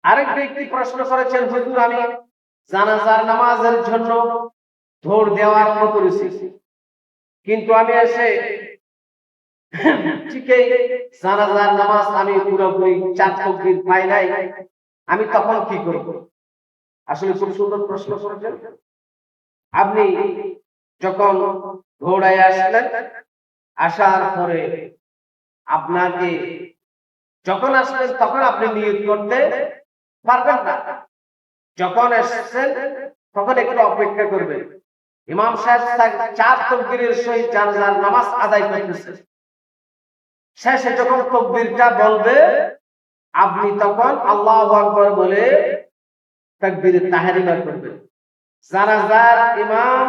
আরেক ব্যক্তি প্রশ্ন করেছেন, হুজুর আমি জানাজার নামাজের জন্য দৌড় দেওয়া আরম্ভ করেছি, কিন্তু আমি এসে ঠিকই জানাজার নামাজ আমি পুরোপুরি 4 তাকবীর পাই নাই, আমি তখন কি করব? আসলে খুব সুন্দর প্রশ্ন করেছেন। আপনি যখন দৌড়ায় আসলেন, আসার পরে আপনাকে যখন আসলেন তখন আপনি নিয়ত করতে পারবেন না। যখন এসেছেন তখন একটু অপেক্ষা করবেন। ইমাম সাহেব 4 তাকবীরের সহিত জানাজার নামাজ আদায় করতেছে। শেষে যখন তাকবীরটা বলবে, আপনি তখন আল্লাহু আকবার বলে তাকবীরে তাহরিমা করবেন। জানাজার ইমাম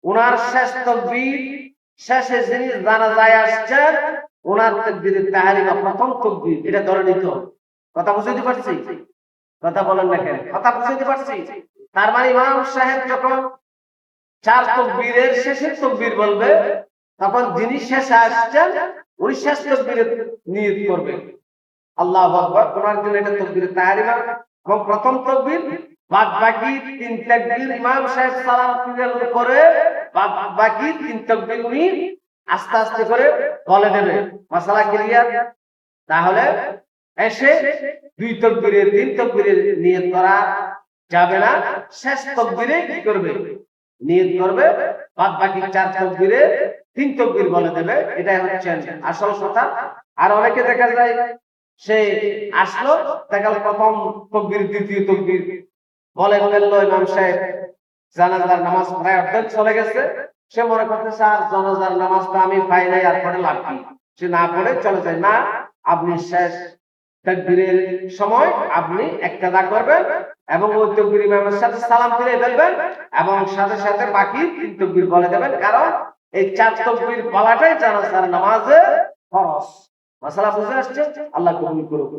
ওনার শেষ তাকবীর, শেষে যিনি জানাজায় আসছেন ওনার তাকবীরে তাহরিমা প্রথম তাকবীর, এটা ধরে নিতে হবে। কথা বুঝতে পারছি? কথা বলেন না কেন? কথা বুঝতে পারছি? তার মানে ইমাম সাহেব যখন 4 তাকবীরের শেষের তাকবীর বলবে, তখন যিনি শেষে আসছেন উনি শেষ তাকবীরে নিয়ত করবেন আল্লাহু আকবার। ওনার জন্য এটা তাকবীরে তাহরিমা এবং প্রথম তাকবীর। বাকি 3 তাকবীর ইমাম সাহেব সালাম ফিরানোর পরে বাকি 3 তাকবীর উনি আস্তে আস্তে করে বলে দেবে। মাসালা ক্লিয়ার? তাহলে এসে 2 তাকবীরে 3 তাকবীরে নিয়ত করা যাবে না। শেষ তাকবীরে কি করবে? নিয়ত করবে। বাকি 4 তাকবীরে 3 তাকবীর বলে দেবে। এটাই হচ্ছে আসল কথা। আর অনেকে দেখা যায় সে আসলো, দেখা গেল প্রথম তাকবীর দ্বিতীয় তাকবীর বলে ফেললো ইমাম সাহেব, জানাজার নামাজ প্রায় অর্ধেক চলে গেছে, সে মনে করতেছে আর জানাজার নামাজটা আমি পাই নাই, আর পড়ে লাভ কি, সে না পড়ে চলে যায়। না, আপনি শেষ তাকবীরের সময় আপনি ইক্তেদা করবেন এবং ওই তাকবীর ইমামের সাথে সালাম ফিরিয়ে ফেলবেন এবং সাথে সাথে বাকি 3 তাকবীর বলে দেবেন, কারণ এই 4 তাকবীর বলাটাই জানাজার নামাজে ফরজ। মাসালা বুঝে আসছে? আল্লাহ কবুল করুন।